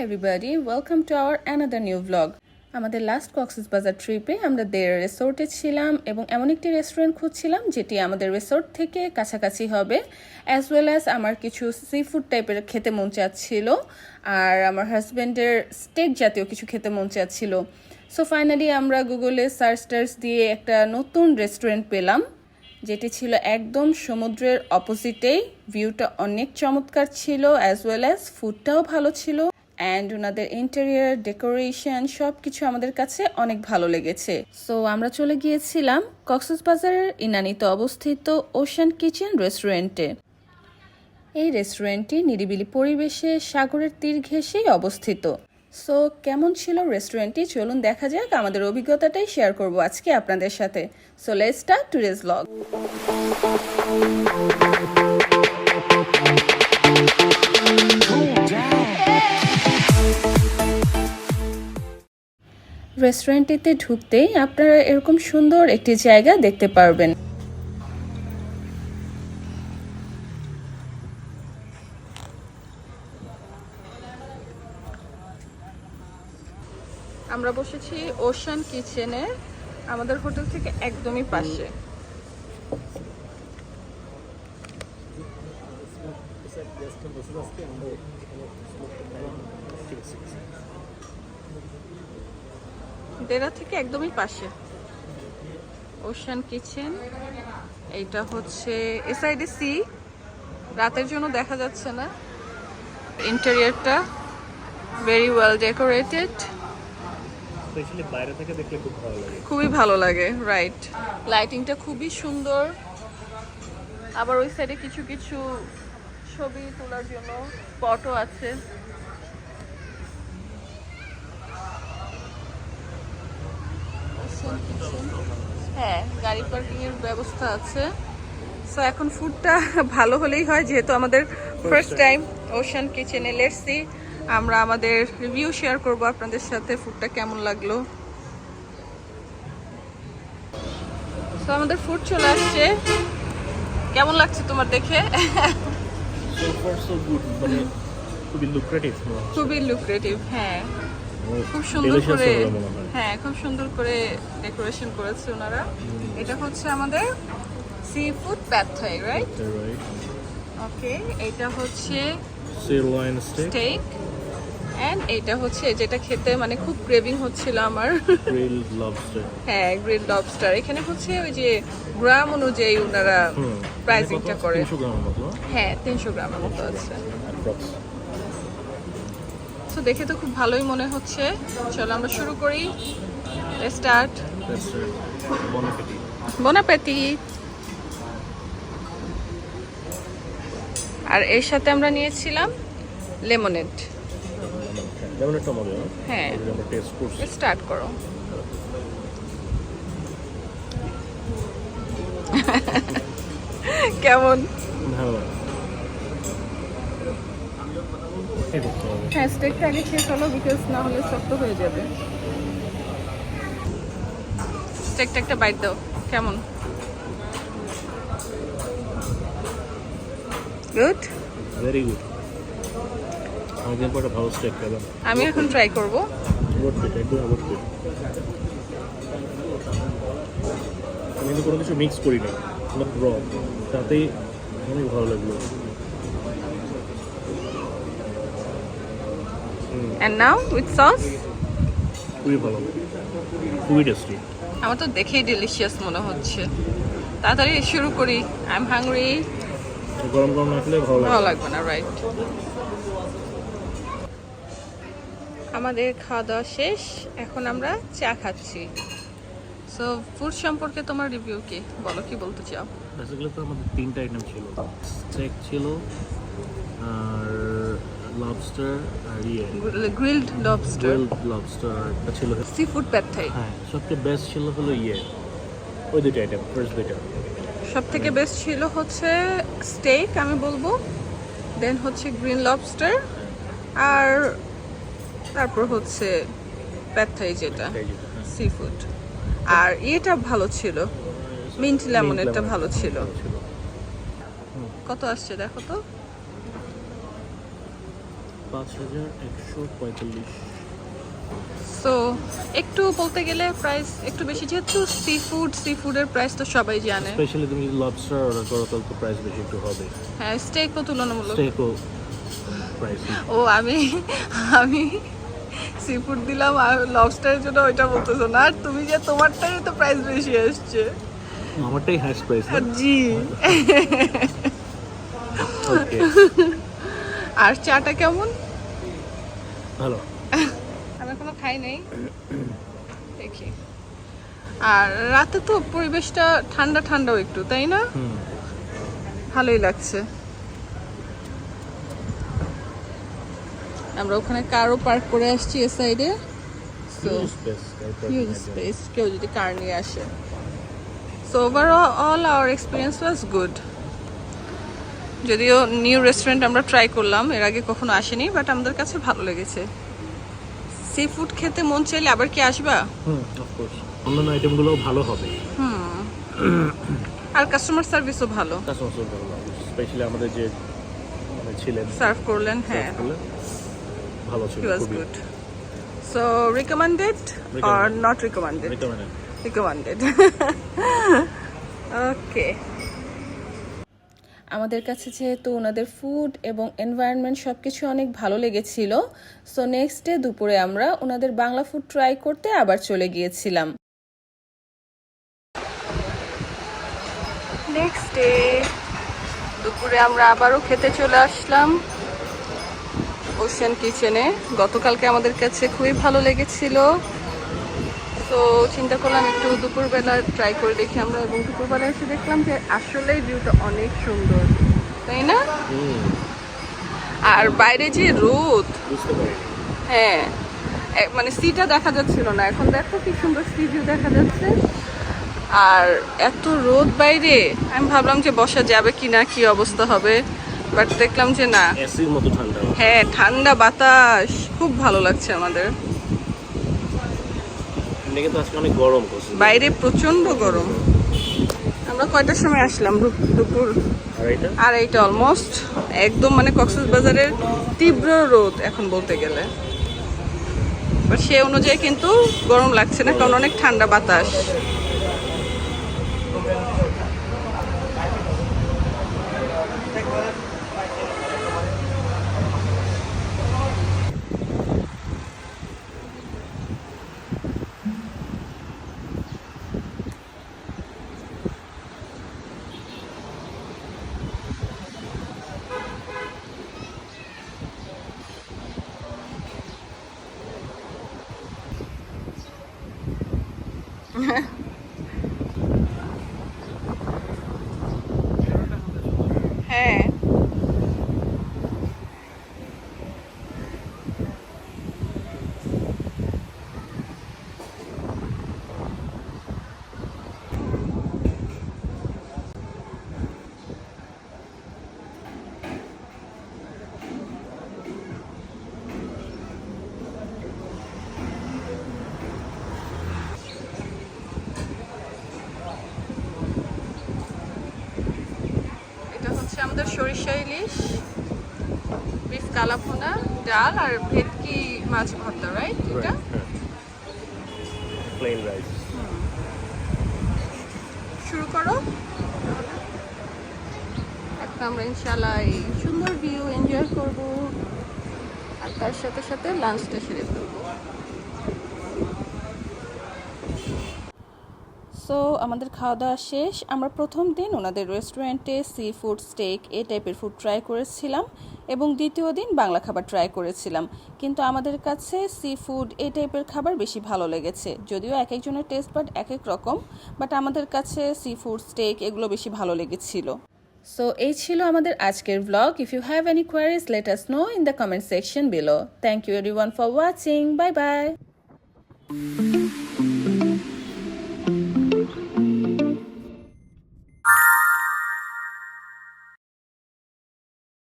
everybody, welcome to our another new vlog. আমাদের last Cox's Bazar ট্রিপে আমরা রিসোর্টে ছিলাম এবং এমন একটি রেস্টুরেন্ট খুঁজছিলাম যেটি আমাদের রিসোর্ট থেকে কাছাকাছি হবে, অ্যাজ ওয়েল অ্যাজ আমার কিছু সি ফুড টাইপের খেতে মন চাচ্ছিল আর আমার হাজব্যান্ডের স্টেক জাতীয় কিছু খেতে মন চাচ্ছিল। সো ফাইনালি আমরা গুগলে সার্চ দিয়ে একটা নতুন রেস্টুরেন্ট পেলাম যেটি ছিল একদম সমুদ্রের অপোজিটেই। ভিউটা অনেক চমৎকার ছিল, অ্যাজ ওয়েল অ্যাজ ফুডটাও ভালো ছিল অ্যান্ড ওনাদের ইন্টেরিয়ার ডেকোরেশন সব কিছু আমাদের কাছে অনেক ভালো লেগেছে। সো আমরা চলে গিয়েছিলাম কক্সবাজারের ইনানিতে অবস্থিত ওশান কিচেন রেস্টুরেন্টে। এই রেস্টুরেন্টটি নিরিবিলি পরিবেশে সাগরের তীর ঘেঁষেই অবস্থিত। সো কেমন ছিল রেস্টুরেন্টটি চলুন দেখা যাক, আমাদের অভিজ্ঞতাটাই শেয়ার করব আজকে আপনাদের সাথে। So let's start today's blog. রেস্টুরেন্টটিতে ঢুকতেই আপনারা এরকম সুন্দর একটি জায়গা দেখতে পারবেন। আমরা বসেছি ওশান কিচেনে, আমাদের হোটেল থেকে একদমই পাশে। দেরা থেকে একদমই পাশে ওশান কিচেন। এইটা হচ্ছে এ সাইডে সি, রাতের জন্য দেখা যাচ্ছে না। ইন্টেরিয়রটা ভেরি ওয়েল ডেকোরেটেড, বাইরে থেকে দেখলে খুব ভালো লাগে, খুবই ভালো লাগে, রাইট। লাইটিংটা খুবই সুন্দর, আবার ওই সাইডে কিছু কিছু ছবি তোলার জন্য স্পটও আছে। হ্যাঁ, গাড়ি পার্কিং এর ব্যবস্থা আছে। সো এখন ফুডটা ভালো হলেই হয়, যেহেতু আমাদের ফার্স্ট টাইম ওশান কিচেনে। লেটস সি, আমরা আমাদের রিভিউ শেয়ার করব আপনাদের সাথে ফুডটা কেমন লাগলো। সো আমাদের ফুড চলে আসছে, কেমন লাগছে তোমার দেখে? খুবই লুক্রেটিভ, হ্যাঁ, খুব সুন্দর করে, হ্যাঁ খুব সুন্দর করে ডেকোরেশন করেছে ওনারা। এটা হচ্ছে আমাদের সি ফুড প্যাড থাই, রাইট? ওকে, এটা হচ্ছে সিরলয়েন স্টেক এন্ড এটা হচ্ছে যেটা খেতে মানে খুব ক্রেভিং হচ্ছিল আমার, গ্রিলড লবস্টার। হ্যাঁ, গ্রিলড লবস্টার। এখানে হচ্ছে ওই যে গ্রাম অনুযায়ী ওনারা প্রাইসিংটা করে। 300 গ্রামের মতো, হ্যাঁ 300 গ্রামের মতো আছে। তো দেখে তো খুব ভালোই মনে হচ্ছে। চলো আমরা শুরু করি, লেটস স্টার্ট। bon appétit। আর এর সাথে আমরা নিয়েছিলাম লেমনেড। লেমনেডটা মজা, হ্যাঁ, আমরা টেস্ট করছি। স্টার্ট করো। কেমন? ভালো। হ্যাঁ, স্টেকটা আগে খেয়ে চলো, বিকজ না হলে শক্ত হয়ে যাবে। স্টেকটা একটা বাইট দাও, কেমন? Good, very good. আমাদের পরে ভালো স্টেক পেলাম। আমি এখন ট্রাই করব। আমি কিন্তু কোনো কিছু মিক্স করি না, র, তাতেই অনেক ভালো লাগলো। And now with sauce? খুবই ভালো, খুবই টেস্টি। আমার তো দেখেই ডিলিশিয়াস মনে হচ্ছে। তাড়াতাড়ি শুরু করি, আই এম হাংরি। গরম গরম না খেলে ভালো লাগবে না, রাইট। আমাদের খাওয়া দাওয়া শেষ, এখন আমরা চা খাচ্ছি। সো ফুড সম্পর্কে তোমার রিভিউ কি, বলো, কি বলতে চাও? বেসিক্যালি তো আমাদের 3টা আইটেম ছিল, স্টেক ছিল আর লবস্টার আর গ্রিলড লবস্টার ছিল, সি ফুড প্যাড থাই। হ্যাঁ, সবচেয়ে বেস্ট ছিল হলো ওই দুটো আইটেম, ফার্স্ট দুটো। সব থেকে বেস্ট ছিল হচ্ছে স্টেক আমি বলবো, দেন হচ্ছে গ্রিন লবস্টার, আর তারপর হচ্ছে প্যাড থাই যেটা সি ফুড। আর এটা ভালো ছিল, মিন্ট লেমনেডটা ভালো ছিল। কত আসছে দেখো তো? 5,145। সো একটু বলতে গেলে প্রাইস একটু বেশি, যেহেতু সি ফুডের প্রাইস তো সবাই জানে। স্পেশালি তুমি যদি লবস্টার অর্ডার করো তাহলে তো প্রাইস বেশি একটু হবে। হ্যাঁ, স্টেকও তুলনামূলক। স্টেকও প্রাইস। ও আমি সি ফুড দিলাম আর লবস্টারের জন্য ওইটা বলতেছো না, আর তুমি যে তোমারটাই তো প্রাইস বেশি আসছে। আমারটাই হাইস্ট প্রাইস না? জি। ওকে। আর চাটা কেমন? ভালো। আমি এখনো খাই নাই, দেখি। আর রাতে তো পরিবেশটা ঠান্ডা ঠান্ডাও একটু, তাই না? ভালোই লাগছে। আমরা ওখানে কারও পার্ক করে আসছি এ সাইডে, সো হিউজ স্পেস, কেউ যদি কার নিয়ে আসে। So overall our experience was good. যদিও নিউ রেস্টুরেন্ট আমরা ট্রাই করলাম, এর আগে কখনো আসেনি, বাট আমাদের কাছে ভালো লেগেছে। সি ফুড খেতে মন চাইলে আবার কি আসবা? অফকোর্স অন্যান্য আইটেমগুলো ভালো হবে। আর কাস্টমার সার্ভিসও ভালো, কাস্টমার সার্ভিস ভালো, স্পেশালি আমাদের যে ছিলেন সার্ভ করলেন। হ্যাঁ, ভালো ছিল, he was খুবই good. So recommended or not recommended? Recommended. Okay. আমাদের কাছে যেহেতু ওনাদের ফুড এবং এনভায়রনমেন্ট সব কিছু অনেক ভালো লেগেছিল, সো নেক্সট ডে দুপুরে আমরা ওনাদের বাংলা ফুড ট্রাই করতে আবার চলে গিয়েছিলাম। নেক্সট ডে দুপুরে আমরা আবারও খেতে চলে আসলাম ওশান কিচেনে। গতকালকে আমাদের কাছে খুবই ভালো লেগেছিল, তো চিন্তা করলাম একটু দুপুরবেলা ট্রাই করে দেখি আমরা, এবং দুপুরবেলা এসে দেখলাম যে আসলেই ভিউটা অনেক সুন্দর, তাই না? আর বাইরে যে রোদ, হ্যাঁ, মানে সিটা দেখা যাচ্ছিল না, এখন দেখো কি সুন্দর সি ভিউ দেখা যাচ্ছে। আর এত রোদ বাইরে, আমি ভাবলাম যে বসা যাবে কি না, কি অবস্থা হবে, বাট দেখলাম যে না, এসির মতো ঠান্ডা। হ্যাঁ, ঠান্ডা বাতাস, খুব ভালো লাগছে আমাদের। কিন্তু আজকে অনেক গরম করছে, বাইরে প্রচন্ড গরম। আমরা কয়টার সময় আসলাম? দুপুর 2:30 অলমোস্ট। একদম মানে কক্সবাজারের তীব্র রোদ এখন বলতে গেলে, বাট সে অনুযায়ী কিন্তু গরম লাগছে না, কারণ অনেক ঠান্ডা বাতাস। হ্যাঁ, আমাদের সরিষা ইলিশ, বিফ কালাভুনা, ডাল আর ভেটকি মাছ ভর্তা, রাইট? এটা প্লেন রাইস। শুরু করো। একটা আমরা ইনশাআল্লাহ এই সুন্দর ভিউ এনজয় করব, আর তার সাথে সাথে লাঞ্চটা সেরে ফেলবো। সো আমাদের খাওয়া দাওয়া শেষ। আমরা প্রথম দিন ওনাদের রেস্টুরেন্টে সি ফুড, স্টেক এই টাইপের ফুড ট্রাই করেছিলাম, এবং দ্বিতীয় দিন বাংলা খাবার ট্রাই করেছিলাম। কিন্তু আমাদের কাছে সি ফুড এই টাইপের খাবার বেশি ভালো লেগেছে, যদিও এক একজনের টেস্ট বাট এক এক রকম, বাট আমাদের কাছে সি ফুড, স্টেক এগুলো বেশি ভালো লেগেছিল। সো এই ছিল আমাদের আজকের blog. If you have any queries, let us know in the comment section below. Thank you everyone for watching. Bye by.